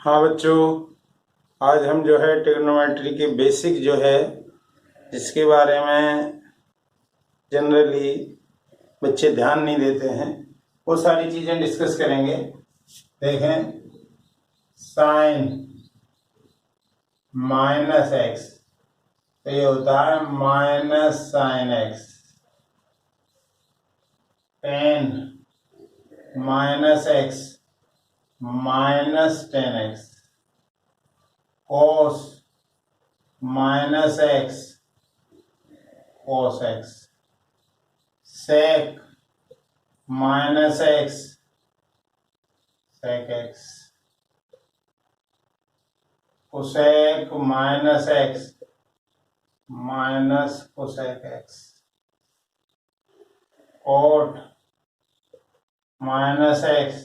हाँ बच्चों, आज हम जो है ट्रिग्नोमेट्री के बेसिक जो है जिसके बारे में जनरली बच्चे ध्यान नहीं देते हैं वो सारी चीज़ें डिस्कस करेंगे। देखें, साइन माइनस एक्स तो ये होता है minus sine x. Tan minus x minus tan x. Cos minus x cos x. Sec minus x sec x. Cosec minus x minus cosec x. Cot minus x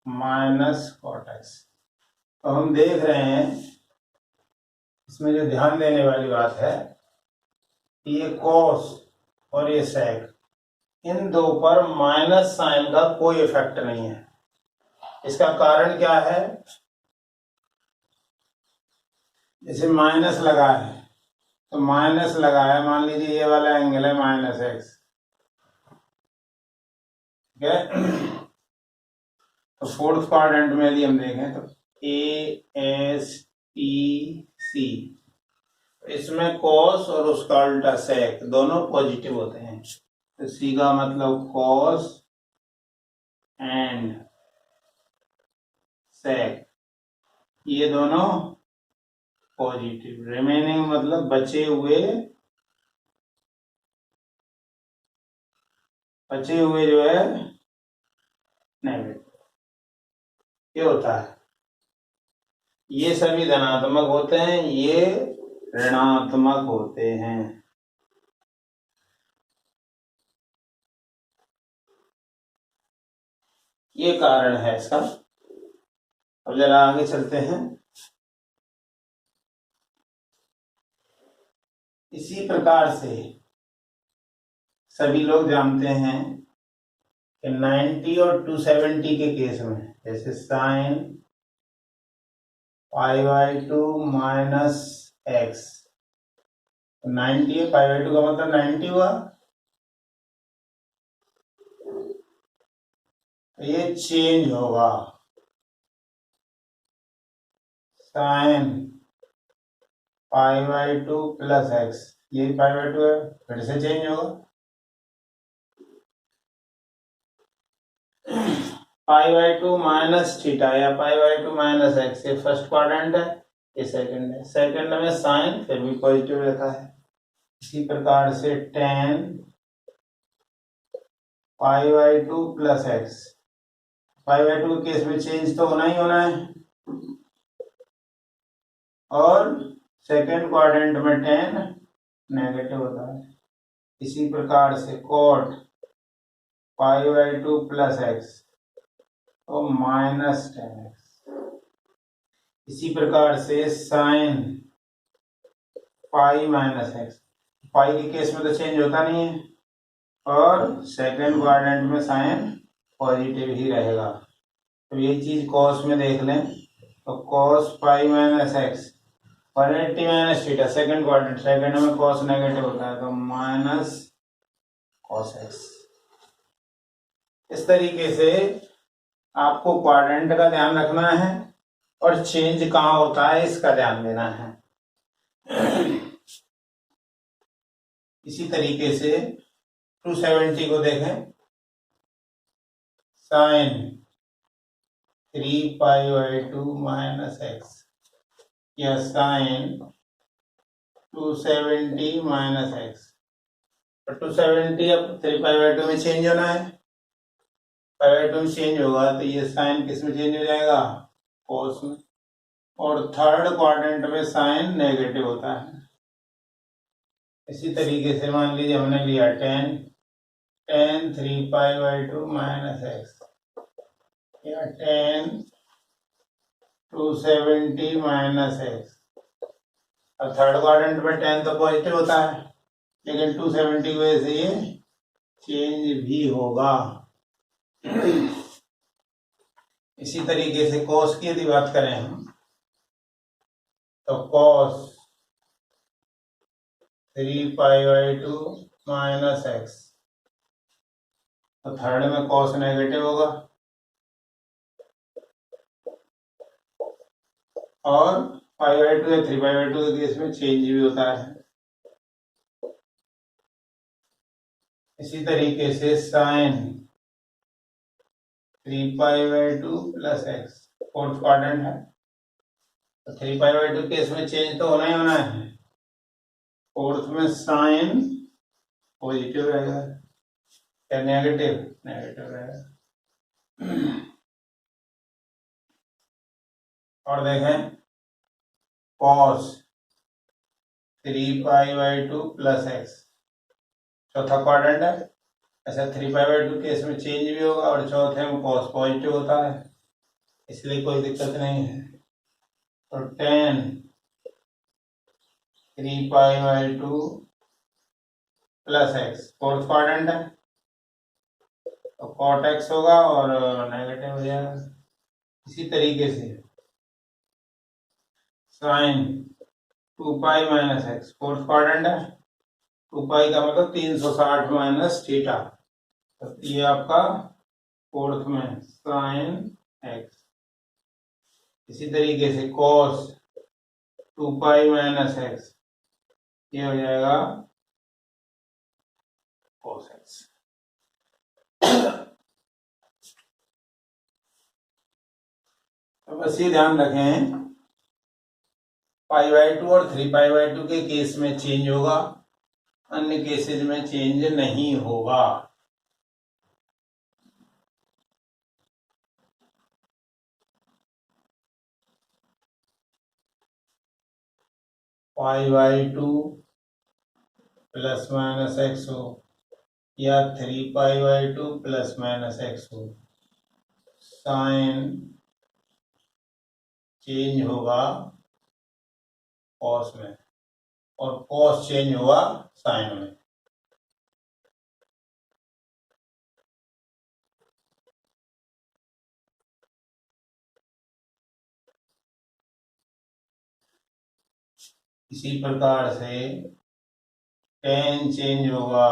minus cot x. तो हम देख रहे हैं इसमें जो ध्यान देने वाली बात है, ये कॉस और ये सेक, इन दो पर माइनस साइन का कोई इफेक्ट नहीं है। इसका कारण क्या है? जैसे माइनस लगा है तो माइनस लगा है, मान लीजिए ये वाला एंगल है माइनस एक्स, ठीक है। तो फोर्थ क्वाड्रेंट में यदि हम देखें तो ए एस टी सी, इसमें कॉस और उसका उल्टा सेक दोनों पॉजिटिव होते हैं। तो सी का मतलब कॉस एंड सेक, ये दोनों पॉजिटिव। रिमेनिंग मतलब बचे हुए जो है नेगेटिव, ये होता है। ये सभी धनात्मक होते हैं, ये ऋणात्मक होते हैं। ये कारण है इसका। अब जरा आगे चलते हैं। इसी प्रकार से सभी लोग जानते हैं कि 90 और 270 के केस में, जैसे sign pi by two minus x, 90 है, पाई बाई टू का मतलब 90 हुआ, तो ये चेंज होगा। Sine pi by two plus x, ये पाई बाई टू है, फिर से चेंज होगा। Pi by two minus theta या pi by two minus x, ये फर्स्ट क्वाड्रेंट है, ये सेकंड है। सेकंड में साइन फिर भी पॉजिटिव रहता है। इसी प्रकार से tan pi by two plus x, pi by two के केस में चेंज तो होना ही होना है, और सेकंड क्वाड्रेंट में टेन नेगेटिव होता है। इसी प्रकार से cot pi by two plus x तो माइनस टेन एक्स। इसी प्रकार से sine pi minus x, pi के केस में तो चेंज होता नहीं है, और सेकंड क्वाड्रेंट में साइन पॉजिटिव ही रहेगा। तो ये चीज कॉस में देख लें तो cos pi minus x 180 minus theta, second quadrant, second में कॉस नेगेटिव होता है तो माइनस कॉस एक्स। इस तरीके से आपको क्वाड्रेंट का ध्यान रखना है और चेंज कहाँ होता है इसका ध्यान देना है। इसी तरीके से 270 को देखें, sine 3 pi by two minus x या साइन 270 माइनस एक्स। 270 अब 3 पाई बाई टू में चेंज होना है, पाई बाई टू में चेंज होगा तो ये साइन किस में चेंज हो जाएगा? कॉस में। और थर्ड क्वाड्रेंट में साइन नेगेटिव होता है। इसी तरीके से मान लीजिए हमने लिया ten 3 pi by two minus x या टेन 270 माइनस एक्स। अब थर्ड क्वाड्रेंट में टेन तो पॉजिटिव होता है, लेकिन 270 की वजह से ये चेंज भी होगा। इसी तरीके से कॉस की यदि बात करें हम तो कॉस 3π/2 माइनस एक्स, तो थर्ड में कॉस नेगेटिव होगा और π/2 या 3π/2 के केस में चेंज भी होता है। इसी तरीके से sine 3π/2 plus x fourth quadrant है, तो 3π/2 केस में चेंज तो होना ही होना है। फोर्थ में साइन पॉजिटिव रहेगा या नेगेटिव, नेगेटिव रहेगा। और देखें कॉस 3π/2 प्लस एक्स चौथा क्वाड्रेंट है, ऐसा 3π/2 केस में चेंज भी होगा और चौथे में कॉस पॉजिटिव होता है, इसलिए कोई दिक्कत नहीं है। तो tan 3π/2 plus x fourth quadrant है, तो कॉट एक्स होगा और नेगेटिव हो जाएगा। इसी तरीके से sine 2π minus x fourth quadrant है, 2π का मतलब 360 माइनस थीटा, तो ये आपका फोर्थ में साइन एक्स। इसी तरीके से कॉस 2π माइनस एक्स, ये हो जाएगा कॉस एक्स। तो बस ये ध्यान रखें π/2 और 3π/2 के केस में चेंज होगा, अन्य केसेज में चेंज नहीं होगा। π/2 प्लस माइनस एक्स हो या 3π/2 प्लस माइनस एक्स हो, साइन चेंज होगा कॉस में और कॉस चेंज होगा साइन में। इसी प्रकार से टेन चेंज होगा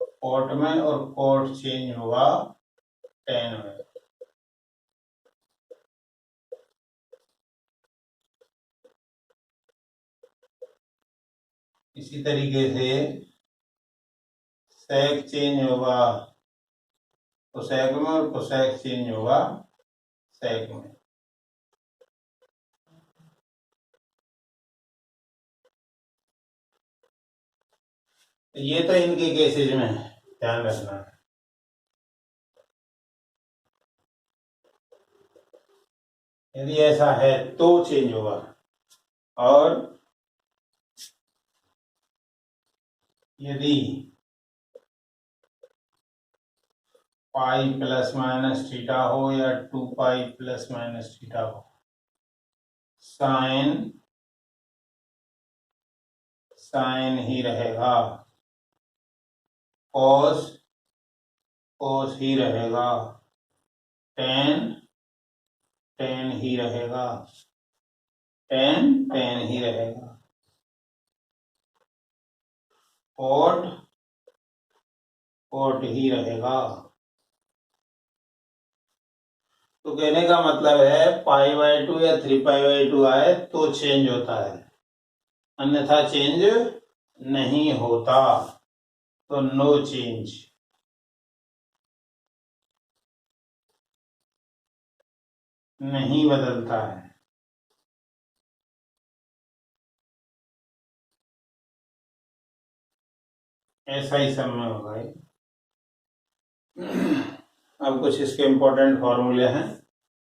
कॉट में और कॉट चेंज होगा टेन में। इसी तरीके से सेक चेंज होगा कोसेक में और कोसेक चेंज होगा सेक में। ये तो इनके केसेज में ध्यान रखना है। यदि ऐसा है तो चेंज होगा, और यदि पाई प्लस माइनस थीटा हो या 2π प्लस माइनस थीटा हो, साइन साइन ही रहेगा, कॉस कॉस ही रहेगा, टेन टेन ही रहेगा, टेन टेन ही रहेगा, कॉट कॉट ही रहेगा। तो कहने का मतलब है π/2 या 3π/2 आए तो चेंज होता है, अन्यथा चेंज नहीं होता। तो नो चेंज, नहीं बदलता है। ऐसा ही सब में होगा। अब कुछ इसके इंपॉर्टेंट फॉर्मूले हैं,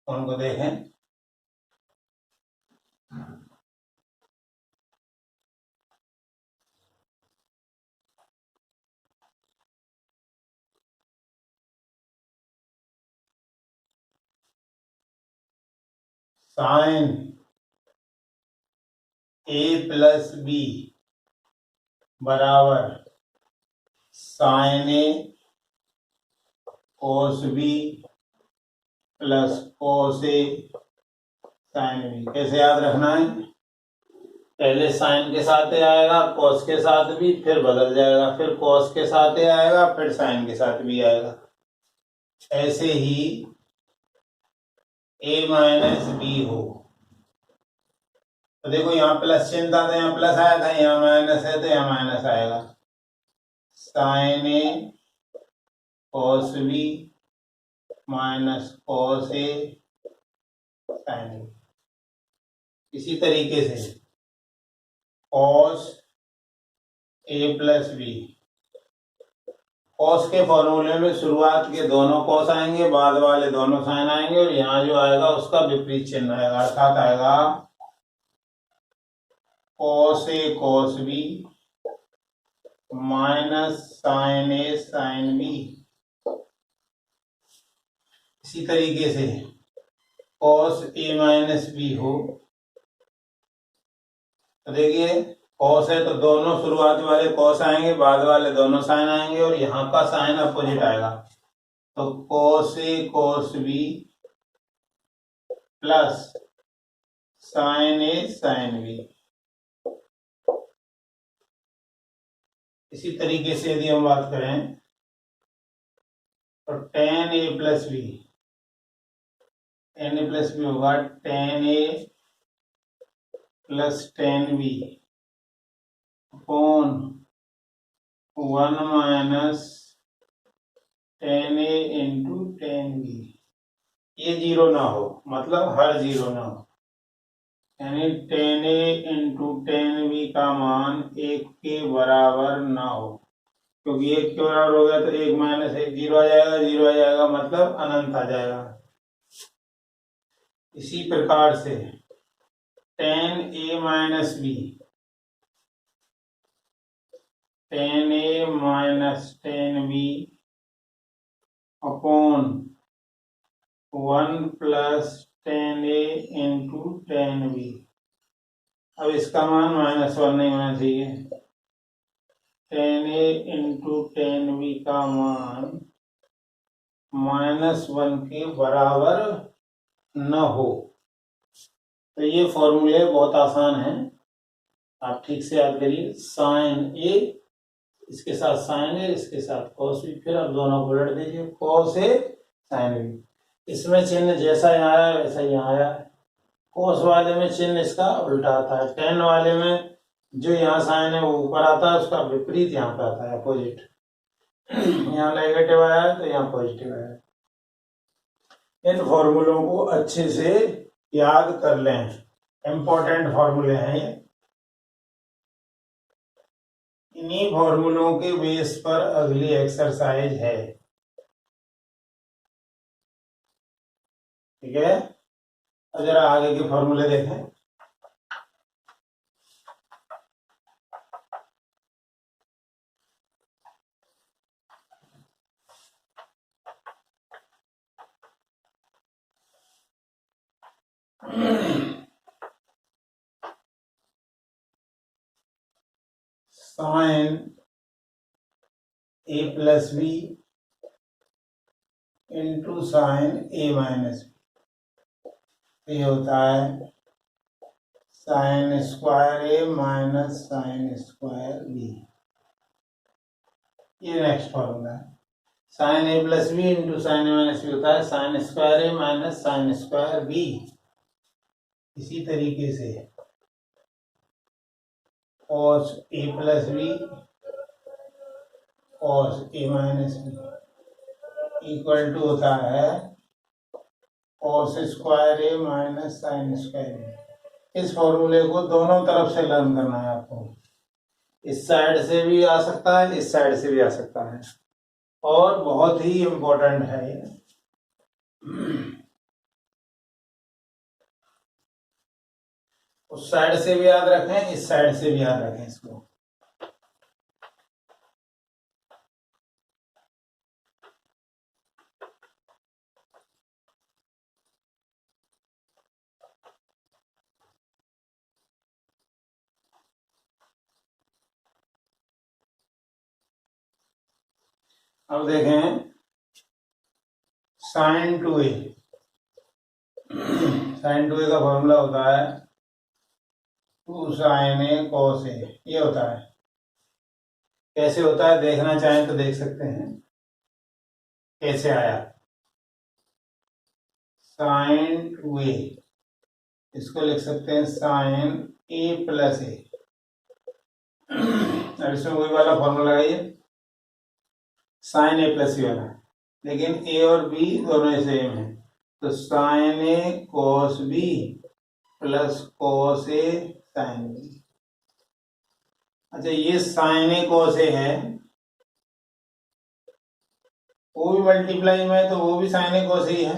उनको देखें। साइन a प्लस बी बराबर sine a cos B plus cos A sin B। कैसे याद रखना है? पहले साइन के साथ ए आएगा, cos के साथ भी, फिर बदल जाएगा, फिर cos के साथ ए आएगा, फिर साइन के साथ भी आएगा। ऐसे ही a माइनस बी हो तो देखो यहाँ प्लस चिन्ह था तो यहाँ प्लस आया था, यहाँ माइनस है तो यहाँ माइनस आएगा। Sign a cos B minus cos A sign ए। इसी तरीके से cos A plus B, cos के फॉर्मूले में शुरुआत के दोनों कॉस आएंगे, बाद वाले दोनों साइन आएंगे, और यहाँ जो आएगा उसका विपरीत चिन्ह आएगा, अर्थात आएगा cos a cos B minus sign a sine b. इसी तरीके से कॉस ए माइनस बी हो तो देखिए कॉस है तो दोनों शुरुआत वाले कॉस आएंगे, बाद वाले दोनों साइन आएंगे, और यहाँ का साइन अपोजिट आएगा। तो cos a cos b plus sine a sine b. इसी तरीके से यदि हम बात करें तो tan a plus b, tan a plus b होगा tan a plus tan b upon 1 minus tan a into tan b. ये जीरो ना हो, मतलब हर जीरो ना हो, यानी tan a into tan b का मान एक के बराबर ना हो, क्योंकि एक के बराबर हो गया तो एक माइनस एक जीरो आ जाएगा, जीरो आ जाएगा मतलब अनंत आ जाएगा। इसी प्रकार से tan a minus b, tan a minus tan b upon 1 plus tan a into tan b. अब इसका मान -1 नहीं होना चाहिए, tan a into tan b का मान -1 के बराबर न हो। तो ये फॉर्मूले बहुत आसान है, आप ठीक से याद करिए। साइन ए, इसके साथ साइन ए, इसके साथ कॉस बी, फिर आप दोनों को उलट दीजिए, कॉस ए साइन बी। इसमें चिन्ह जैसा यहाँ आया वैसा यहाँ आया। कॉस वाले में चिन्ह इसका उल्टा आता है, टेन वाले में जो यहाँ साइन है वो ऊपर आता है, उसका विपरीत यहाँ पे आता है, अपोजिट। यहाँ नेगेटिव आया है तो यहाँ पॉजिटिव आया है। इन फॉर्मूलों को अच्छे से याद कर लें, इंपॉर्टेंट फॉर्मूले हैं ये। इन्हीं फॉर्मूलों के बेस पर अगली एक्सरसाइज है, ठीक है। अब जरा आगे के फॉर्मूले देखें। Sine A plus B into sine A minus B, ये होता है साइन स्क्वायर ए माइनस साइन स्क्वायर बी। ये नेक्स्ट फॉर्मूला है। Sine A plus B into sine A minus B होता है साइन स्क्वायर ए माइनस साइन स्क्वायर बी। इसी तरीके से cos A plus B cos A minus B equal to होता है cos square ए minus sine square B. इस फॉर्मूले को दोनों तरफ से लर्न करना है आपको, इस साइड से भी आ सकता है, इस साइड से भी आ सकता है, और बहुत ही इम्पोर्टेंट है ये। उस साइड से भी याद रखें, इस साइड से भी याद रखें इसको। अब देखें साइन 2a, साइन 2a का फॉर्मूला होता है 2 sin a cos a, ये होता है। कैसे होता है देखना चाहें तो देख सकते हैं कैसे आया। साइन 2a, इसको लिख सकते हैं साइन a प्लस ए। अब इसमें वही वाला फॉर्मूला लगाइए, साइन ए प्लस वाला, लेकिन ए और बी दोनों सेम है, तो sine a cos B plus cos A sine B. अच्छा, ये साइन ए कोस ए है, वो भी मल्टीप्लाई में है तो वो भी साइन ए कोस ही है।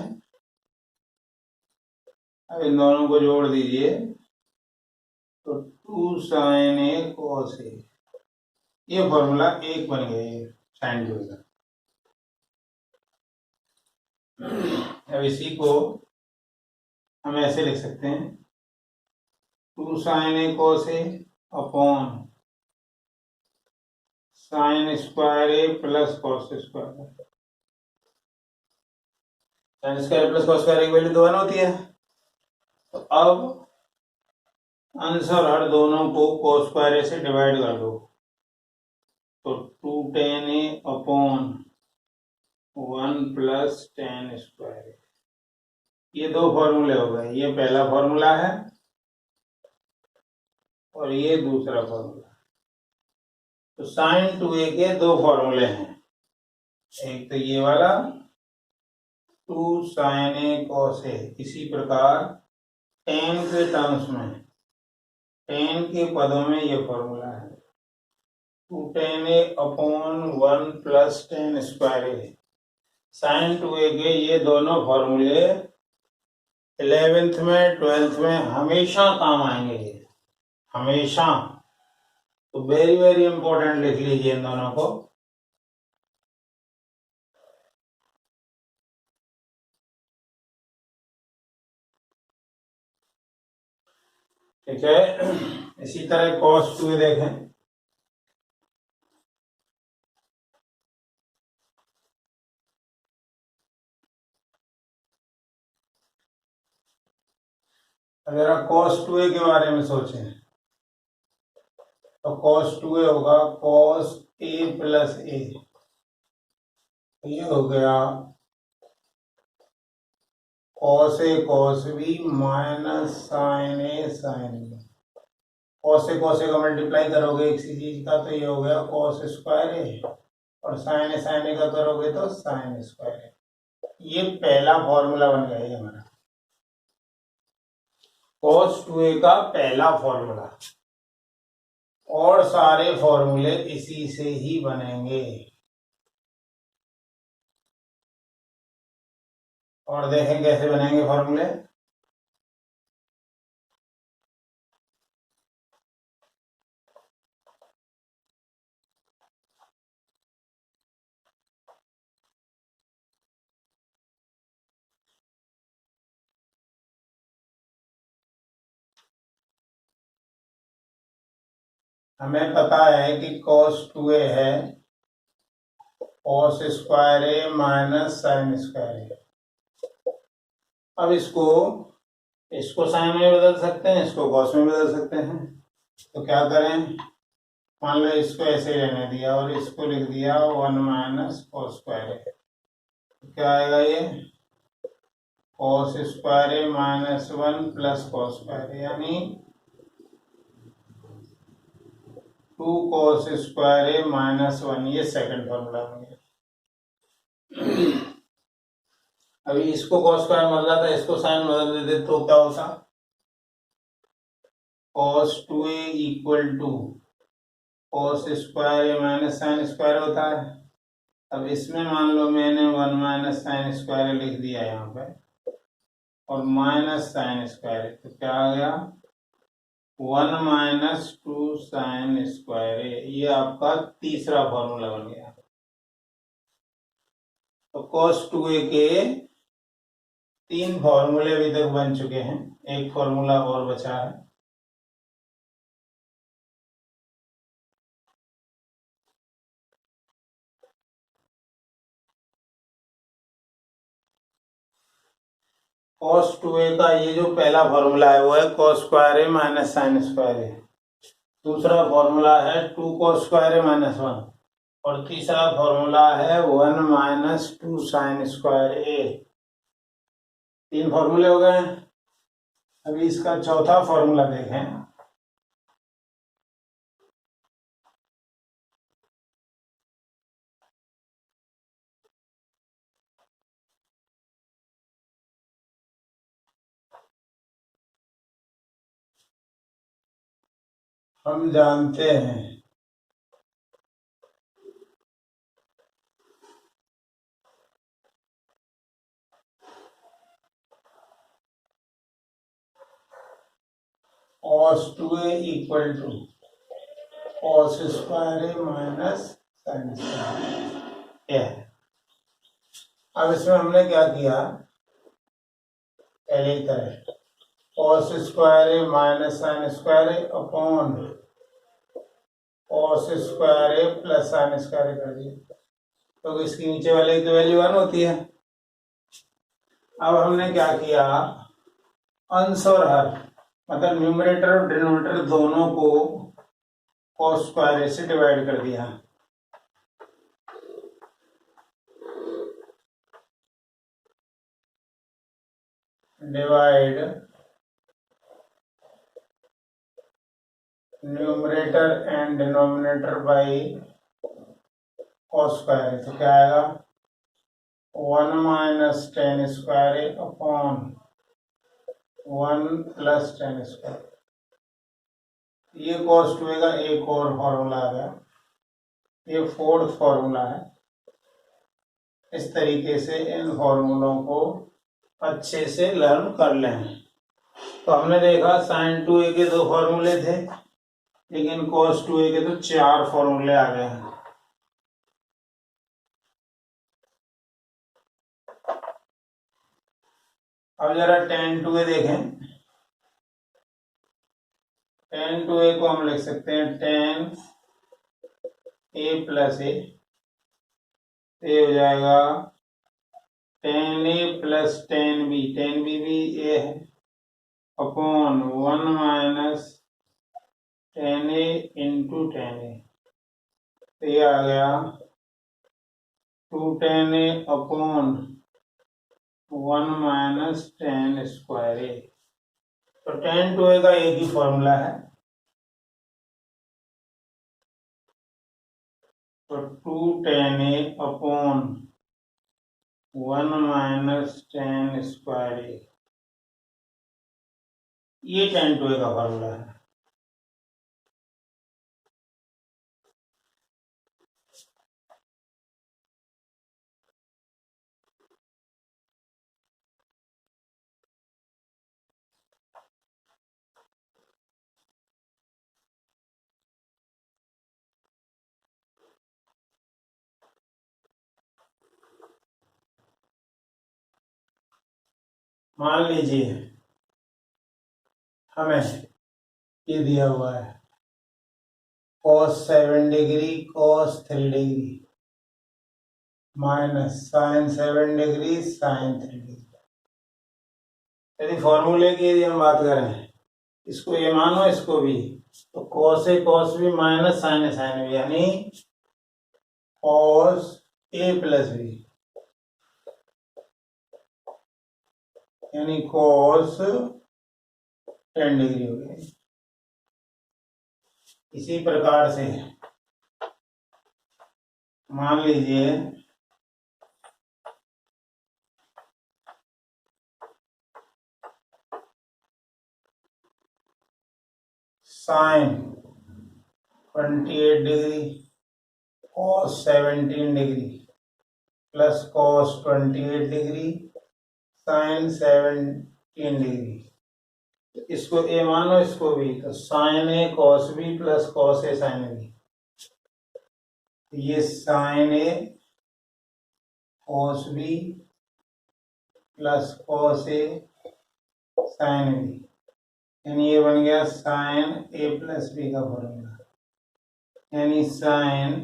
अब इन दोनों को जोड़ दीजिए तो 2 साइन ए कोस ए, ये फॉर्मूला एक बन गया साइन 2 का। अब इसी को हम ऐसे लिख सकते हैं 2 sine a cos a upon sine square a plus cos square. Sine square plus cos square की वैल्यू 2 होती है, तो अब आंसर हर दोनों को कॉस स्क्वायर से डिवाइड कर दो, तो 2 tan a upon 1 plus tan square. ये दो फॉर्मूले हो गए, ये पहला फॉर्मूला है और ये दूसरा फॉर्मूला। तो साइन 2a के दो फॉर्मूले हैं, एक तो ये वाला 2 sin a cos a, इसी प्रकार tan के टर्म्स में, tan के पदों में ये फॉर्मूला है 2 tan a upon 1 plus tan square a। Sine 2a के ये दोनों फॉर्मूले 11th में 12th में हमेशा काम आएंगे, ये हमेशा। तो वेरी वेरी इंपॉर्टेंट लिख लीजिए इन दोनों को। ठीक है, इसी तरह cos 2a देखें, अगर आप cos 2a के बारे में सोचें तो cos 2a होगा cos a प्लस ए, ये हो गया cos a cos b minus sine a sine b। cos a का मल्टीप्लाई करोगे किसी चीज का तो ये हो गया cos स्क्वायर a, और साइन a का करोगे तो साइन स्क्वायर a। ये पहला फॉर्मूला बन गया ये हमारा cos 2a का पहला फॉर्मूला, और सारे फॉर्मूले इसी से ही बनेंगे। और देखें कैसे बनेंगे फॉर्मूले। हमें पता है कि cos 2a है cos square a minus sine square a। अब इसको साइन में बदल सकते हैं, इसको cos में बदल सकते हैं, तो क्या करें, मान लो इसको ऐसे रहने दिया और इसको लिख दिया 1 माइनस cos स्क्वायर a, तो क्या आएगा ये cos square a minus 1 plus cos square a, यानी 2 cos स्क्वायर a माइनस 1, ये सेकंड फॉर्मूला बन गया। अभी इसको cos स्क्वायर बदला था, इसको साइन बदल देते तो क्या होता, cos 2a equal to cos square a minus sine square होता है। अब इसमें मान लो मैंने 1 माइनस साइन स्क्वायर लिख दिया यहाँ पे और माइनस साइन स्क्वायर, तो क्या आ गया 1 माइनस 2 साइन स्क्वायर a, ये आपका तीसरा फॉर्मूला बन गया। तो cos 2a के 3 फॉर्मूले अभी तक बन चुके हैं, एक फॉर्मूला और बचा है। cos 2a का ये जो पहला फॉर्मूला है वो है cos स्क्वायर ए माइनस साइन स्क्वायर ए। दूसरा फॉर्मूला है 2 cos स्क्वायर ए माइनस 1 और तीसरा फॉर्मूला है 1 माइनस 2 साइन स्क्वायर ए। 3 फॉर्मूले हो गए। अभी इसका चौथा फॉर्मूला देखें। हम जानते हैं cos 2a equal to cos square A minus sine square a. अब इसमें हमने क्या किया, पहले की तरह cos square A minus sine square a upon cos square a plus sine square a कर दिया, तो इसके नीचे वाले की वैल्यू 1 होती है। अब हमने क्या किया, अंश और हर मतलब न्यूमरेटर और डिनोमिनेटर दोनों को cos स्क्वायर ए से डिवाइड कर दिया। Divide numerator and denominator by cos square a, तो क्या आएगा 1 minus tan square a upon 1 plus tan square. ये cos 2a का एक और फॉर्मूला आ गया, ये फोर्थ फॉर्मूला है। इस तरीके से इन फॉर्मूलों को अच्छे से लर्न कर लें। तो हमने देखा sin 2a के 2 फॉर्मूले थे, लेकिन cos 2a के तो 4 फॉर्मूले आ गए हैं। अब जरा tan 2a देखें। tan 2a को हम लिख सकते हैं tan a प्लस ए, ये हो जाएगा tan a plus tan b, tan b भी a है, upon 1 minus tan a into tan a, तो ये आ गया 2 tan a upon 1 minus tan square a. तो tan 2a का एक ही फॉर्मूला है, तो 2 tan a upon 1 minus tan square a, ये tan 2a का फॉर्मूला है। मान लीजिए हमें ये दिया हुआ है cos 7 degree cos 3 degree minus sin 7 degree sin 3 degree. यदि फॉर्मूले की यदि हम बात करें, इसको ये मानो इसको भी, तो cos ए cos भी माइनस sin ए sin भी, यानी cos ए प्लस बी, यानी cos 10 डिग्री हो गया। इसी प्रकार से मान लीजिए sin 28 degree cos 17 degree plus cos 28 degree sin 17 degree, इसको ए मानो इसको भी, तो sin ए cos बी प्लस cos ए sin बी, ये sin ए cos बी प्लस cos ए sin बी, यानी ये बन गया sin ए प्लस बी का फॉर्मूला, यानी sin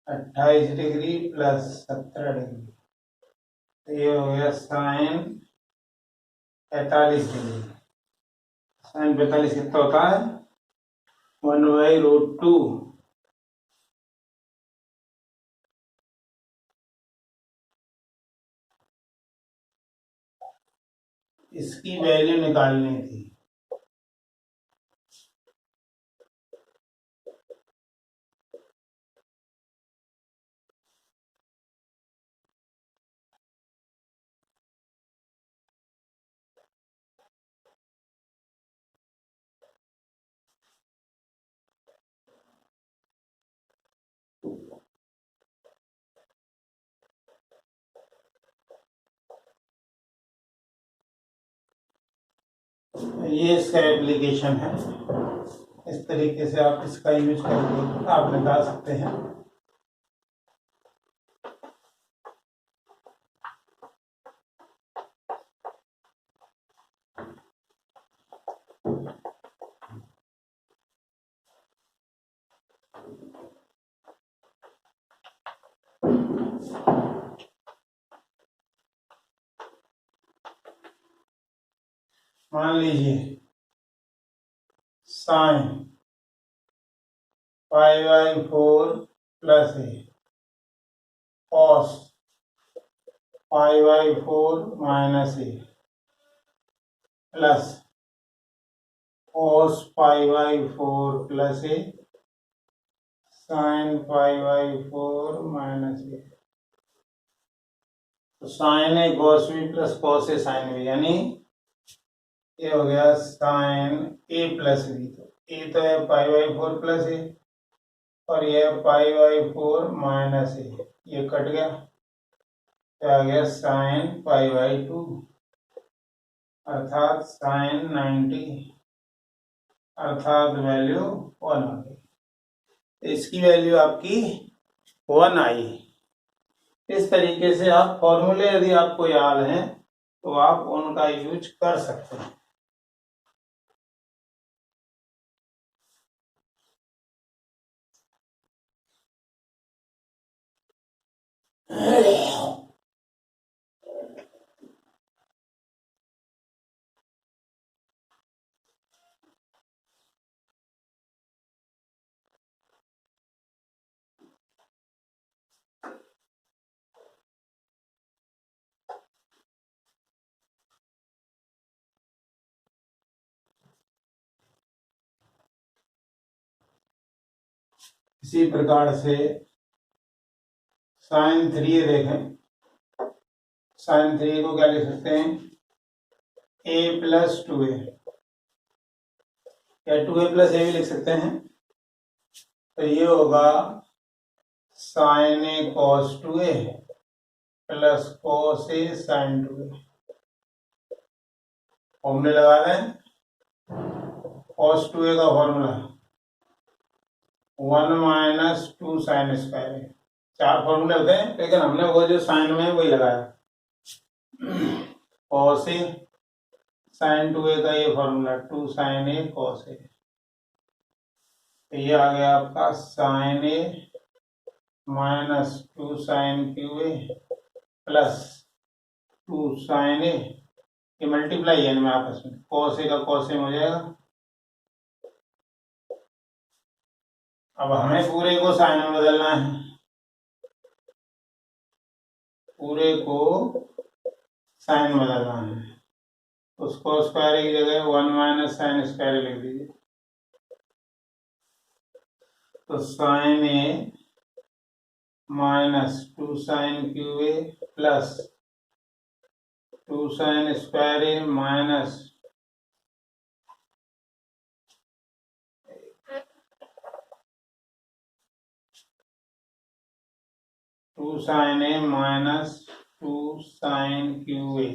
28 डिग्री प्लस 17 डिग्री, तो ये हो गया sin 45 डिग्री। साइन 45 कितना होता है? 1/√2। इसकी वैल्यू निकालनी थी। ये इसका एप्लीकेशन है। इस तरीके से आप इसका यूज करके आप निकाल सकते हैं। मान लीजिए साइन 5/4 प्लस ए कॉस 5/4 माइनस ए प्लस कॉस 5/4 प्लस ए साइन 5/4 माइनस ए। तो sine a cos b plus cos A sine B, यानी ये हो गया साइन ए प्लस बी। तो ए तो है 5/4 प्लस ए और ये 5/4 माइनस ए, ये कट गया तो आ गया साइन 5/2 अर्थात साइन 90 अर्थात वैल्यू 1 आ गई। इसकी वैल्यू आपकी 1 आई। इस तरीके से आप फॉर्मूले यदि आपको याद हैं तो आप उनका यूज कर सकते हैं। इसी प्रकार से साइन 3 देखें। साइन 3 को क्या लिख सकते हैं? a प्लस 2a या 2a प्लस ए भी लिख सकते हैं। तो ये होगा sign a cos 2a plus cos A sign 2a। फॉर्मूले लगा दें। कॉस 2a का फॉर्मूला 1 माइनस 2 साइन स्क्वायर है। 4 फॉर्मूले होते हैं लेकिन हमने वो जो साइन में वही लगाया। कॉस ए साइन 2a का ये formula 2 sine a cos a. तो ये आ गया आपका sine A minus 2 sine cube a plus 2 sine a, ये मल्टीप्लाई है इनमें आपस में। कॉस ए का कॉस ए हो जाएगा। अब हमें पूरे को साइन में बदलना है। पूरे को साइन में बदलना है। उसको स्क्वायर की जगह 1 माइनस साइन स्क्वायर लिख दीजिए। तो sine A minus 2 sine cube a plus 2 sine square A minus 2 sine A minus 2 sine cube a.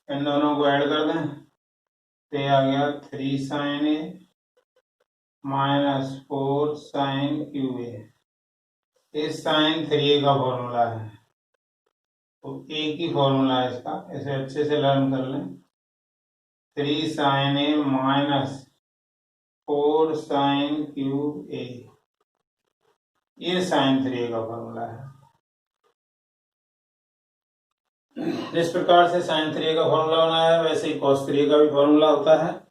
इन दोनों को ऐड कर दें तो आ गया 3 sine A minus 4 sine cube a. इस साइन 3a का फॉर्मूला है। तो एक ही फॉर्मूला है इसका, इसे अच्छे से लर्न कर लें। 3 साइन ए माइनस 4 साइन क्यूब ए, ये साइन 3a का फॉर्मूला है। जिस प्रकार से साइन 3 का फॉर्मूला बनाया है वैसे ही कॉस 3 का भी फॉर्मूला होता है।